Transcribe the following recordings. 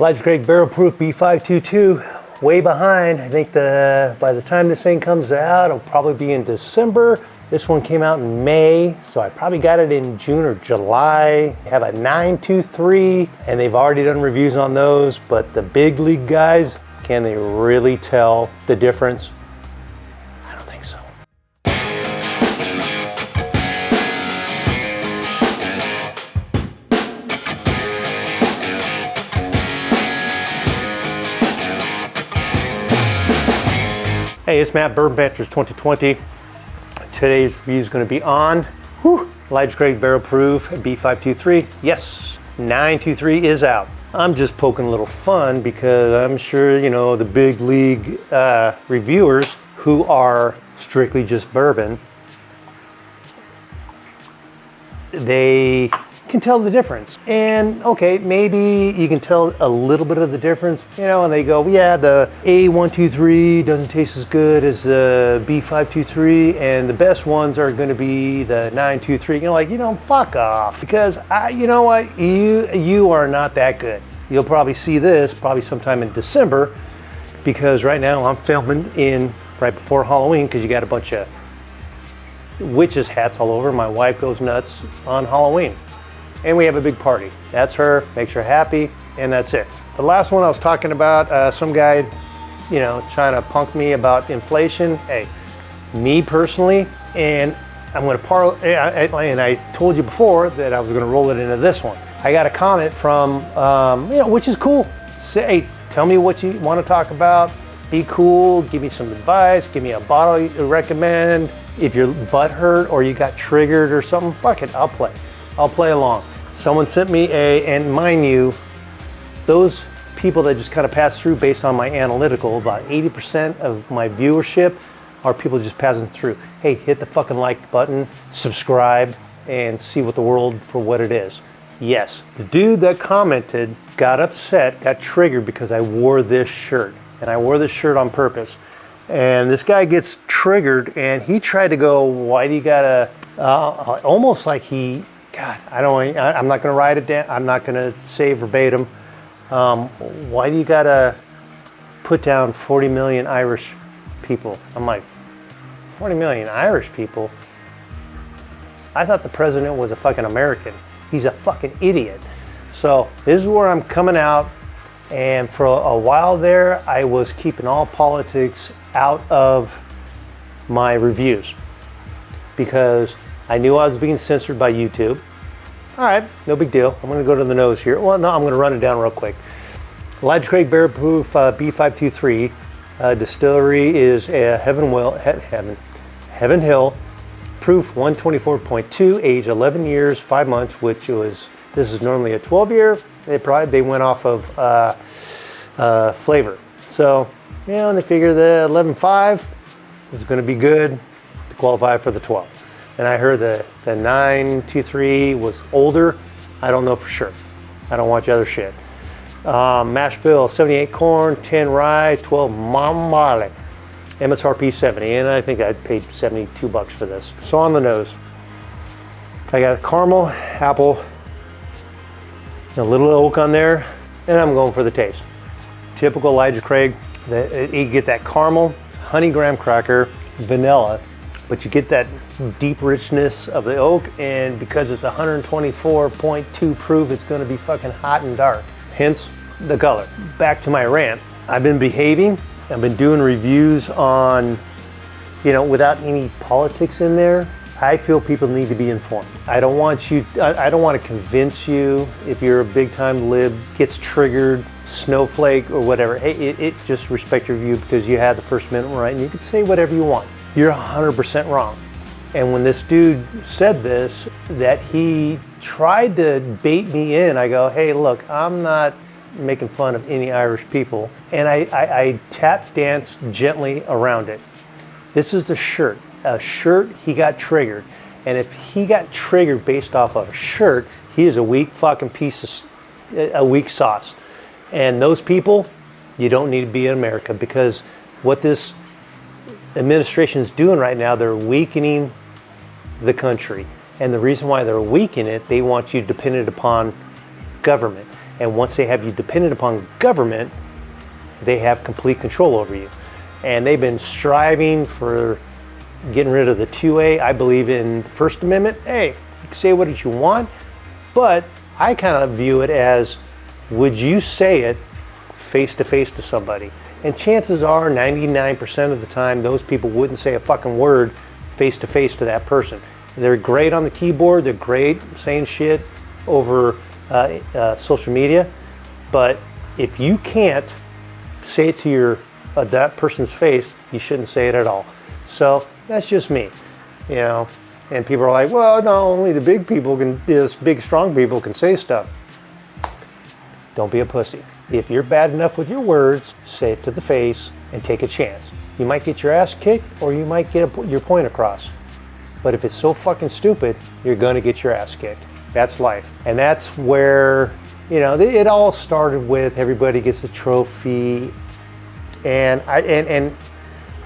Elijah Craig Barrel Proof B522, way behind. I think by the time this thing comes out, it'll probably be in December. This one came out in May, so I probably got it in June or July. I have a 923, and they've already done reviews on those, but the big league guys, can they really tell the difference? I don't think so. Hey, it's Matt, Bourbon Banters 2020. Today's review is going to be on Elijah Craig Barrel Proof B523. Yes, 923 is out. I'm just poking a little fun because I'm sure, you know, the big league reviewers who are strictly just bourbon, they can tell the difference. And okay, maybe you can tell a little bit of the difference, you know, and they go, yeah, the A123 doesn't taste as good as the B523, and the best ones are going to be the 923. You're like, you know, fuck off, because you know what, you are not that good. You'll probably see this probably sometime in December, because right now I'm filming in right before Halloween, because you got a bunch of witches hats all over. My wife goes nuts on Halloween. And we have a big party. That's her, makes her happy, and that's it. The last one I was talking about, some guy, you know, trying to punk me about inflation. Hey, me personally, and I'm gonna and I told you before that I was gonna roll it into this one. I got a comment from, you know, which is cool. Say, hey, tell me what you wanna talk about. Be cool, give me some advice, give me a bottle you recommend. If your butt hurt or you got triggered or something, fuck it, I'll play along. Someone sent me and mind you, those people that just kind of pass through based on my analytical, about 80% of my viewership are people just passing through. Hey, hit the fucking like button, subscribe, and see what the world for what it is. Yes, the dude that commented got upset, got triggered because I wore this shirt. And I wore this shirt on purpose. And this guy gets triggered and he tried to go, why do you gotta, almost like he, God, I'm not gonna write it down. I'm not gonna say verbatim. Why do you gotta put down 40 million Irish people? I'm like, 40 million Irish people? I thought the president was a fucking American. He's a fucking idiot. So this is where I'm coming out. And for a while there, I was keeping all politics out of my reviews because I knew I was being censored by YouTube. All right, no big deal. I'm gonna go to the nose here. Well, no, I'm gonna run it down real quick. Elijah Craig Barrel Proof B523 distillery is Heaven Hill, proof 124.2, age 11 years, 5 months, this is normally a 12-year. They went off of flavor. So, you know, and they figure the 11.5 is going to be good to qualify for the 12. And I heard the 923 was older. I don't know for sure. I don't watch other shit. Mash bill, 78 corn, 10 rye, 12 barley. MSRP 70, and I think I paid 72 bucks for this. So on the nose, I got caramel, apple, a little oak on there, and I'm going for the taste. Typical Elijah Craig, you get that caramel, honey graham cracker, vanilla, but you get that deep richness of the oak, and because it's 124.2 proof, it's gonna be fucking hot and dark, hence the color. Back to my rant. I've been behaving, I've been doing reviews on, you know, without any politics in there. I feel people need to be informed. I don't want to convince you if you're a big time lib, gets triggered, snowflake or whatever. Hey, just respect your view because you had the First Amendment right and you can say whatever you want. You're 100% wrong. And when this dude said this, that he tried to bait me in, I go, hey, look, I'm not making fun of any Irish people. And I tap danced gently around it. This is the shirt. A shirt, he got triggered. And if he got triggered based off of a shirt, he is a weak fucking piece of, a weak sauce. And those people, you don't need to be in America, because what this administration is doing right now, they're weakening the country. And the reason why they're weakening it, they want you dependent upon government. And once they have you dependent upon government, they have complete control over you. And they've been striving for getting rid of the 2A. I believe in First Amendment. Hey, you can say what you want, but I kind of view it as, would you say it face to face to somebody? And chances are 99% of the time those people wouldn't say a fucking word face to face to that person. They're great on the keyboard, they're great saying shit over social media, but if you can't say it to that person's face, you shouldn't say it at all. So that's just me, you know. And people are like, well, no, only the big people big strong people can say stuff. Don't be a pussy. If you're bad enough with your words, say it to the face and take a chance. You might get your ass kicked or you might get your point across. But if it's so fucking stupid, you're gonna get your ass kicked. That's life. And that's where, you know, it all started with everybody gets a trophy. And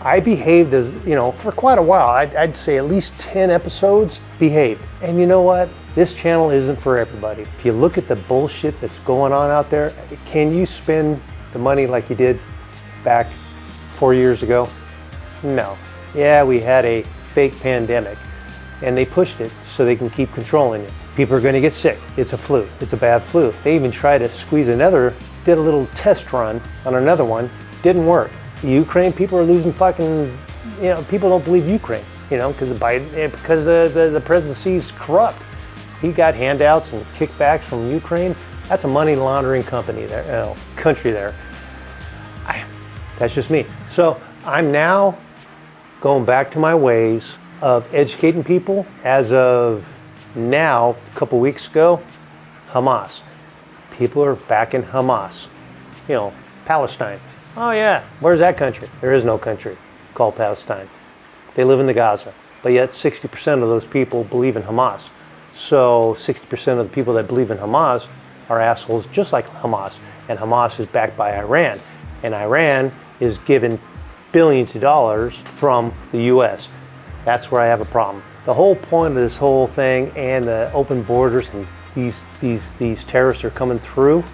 I behaved as, you know, for quite a while. I'd say at least 10 episodes behaved. And you know what? This channel isn't for everybody. If you look at the bullshit that's going on out there, can you spend the money like you did back 4 years ago? No. Yeah, we had a fake pandemic and they pushed it so they can keep controlling it. People are gonna get sick. It's a flu. It's a bad flu. They even tried to squeeze did a little test run on another one. Didn't work. Ukraine, people are losing fucking, you know, people don't believe Ukraine, you know, because the presidency is corrupt. He got handouts and kickbacks from Ukraine. That's a money laundering country there. That's just me. So I'm now going back to my ways of educating people. As of now, a couple weeks ago, Hamas. People are back in Hamas. You know, Palestine. Oh yeah, where's that country? There is no country called Palestine. They live in the Gaza, but yet 60% of those people believe in Hamas. So 60% of the people that believe in Hamas are assholes just like Hamas. And Hamas is backed by Iran. And Iran is given billions of dollars from the US. That's where I have a problem. The whole point of this whole thing and the open borders and these terrorists are coming through,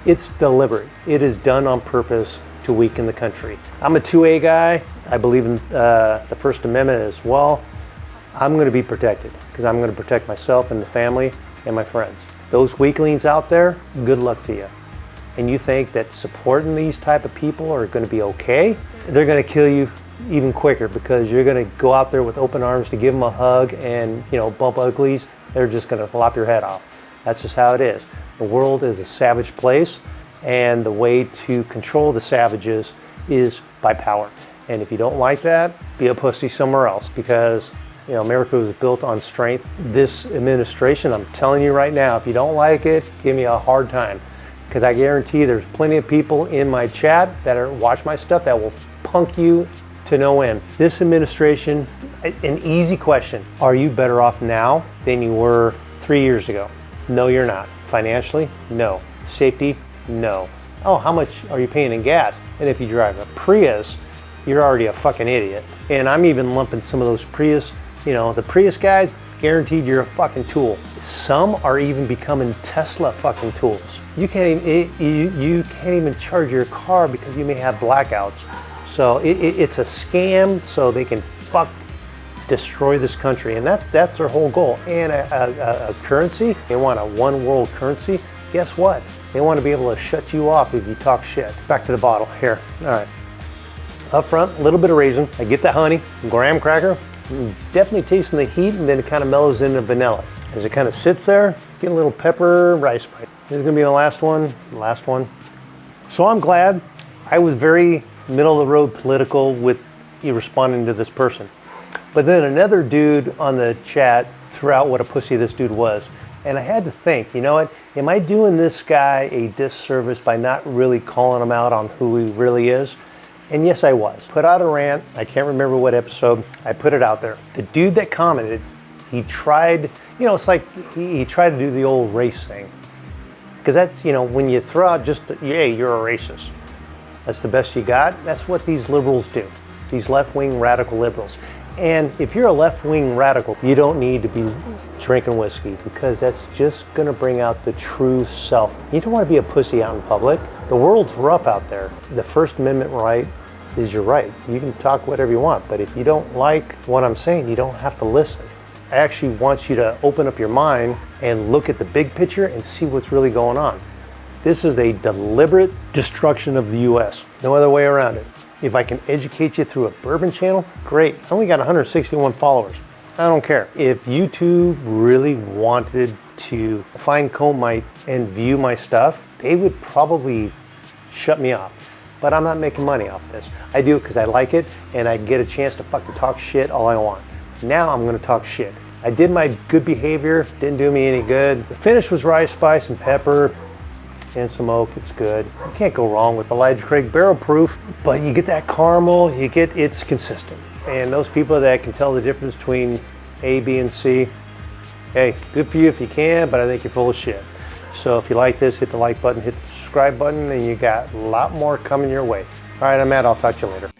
it's deliberate. It is done on purpose to weaken the country. I'm a 2A guy. I believe in the First Amendment as well. I'm going to be protected because I'm going to protect myself and the family and my friends. Those weaklings out there, good luck to you. And you think that supporting these type of people are going to be okay? They're going to kill you even quicker because you're going to go out there with open arms to give them a hug and, you know, bump uglies. They're just going to lop your head off. That's just how it is. The world is a savage place, and the way to control the savages is by power. And if you don't like that, be a pussy somewhere else, because, you know, America was built on strength. This administration, I'm telling you right now, if you don't like it, give me a hard time, because I guarantee there's plenty of people in my chat that watch my stuff that will punk you to no end. This administration, an easy question: are you better off now than you were 3 years ago? No, you're not. Financially, no. Safety, no. Oh, how much are you paying in gas? And if you drive a Prius, you're already a fucking idiot. And I'm even lumping some of those Prius, you know, the Prius guys, guaranteed you're a fucking tool. Some are even becoming Tesla fucking tools. You can't even charge your car because you may have blackouts. So it's a scam so they can destroy this country, and that's their whole goal. And a currency, they want a one world currency. Guess what? They want to be able to shut you off if you talk shit. Back to the bottle here. All right. Up front, a little bit of raisin. I get the honey, graham cracker. Definitely tasting the heat, and then it kind of mellows into vanilla. As it kind of sits there, get a little pepper rice bite. This is gonna be the last one. So I'm glad. I was very middle of the road political with you responding to this person. But then another dude on the chat threw out what a pussy this dude was. And I had to think, you know what, am I doing this guy a disservice by not really calling him out on who he really is? And yes, I was. Put out a rant, I can't remember what episode, I put it out there. The dude that commented, he tried, you know, it's like he tried to do the old race thing. Because that's, you know, when you throw out just, hey, you're a racist. That's the best you got. That's what these liberals do. These left-wing radical liberals. And if you're a left-wing radical, you don't need to be drinking whiskey, because that's just gonna bring out the true self. You don't wanna be a pussy out in public. The world's rough out there. The First Amendment right is your right. You can talk whatever you want, but if you don't like what I'm saying, you don't have to listen. I actually want you to open up your mind and look at the big picture and see what's really going on. This is a deliberate destruction of the US. No other way around it. If I can educate you through a bourbon channel, great. I only got 161 followers. I don't care. If YouTube really wanted to find Comite and view my stuff, they would probably shut me off. But I'm not making money off this. I do it because I like it, and I get a chance to fucking talk shit all I want. Now I'm gonna talk shit. I did my good behavior, didn't do me any good. The finish was rye, spice, and pepper, and some oak. It's good. You can't go wrong with Elijah Craig barrel proof, but you get that caramel, it's consistent. And those people that can tell the difference between A, B, and C, hey, good for you if you can, but I think you're full of shit. So if you like this, hit the like button, hit the subscribe button, and you got a lot more coming your way. All right, I'm Matt. I'll talk to you later.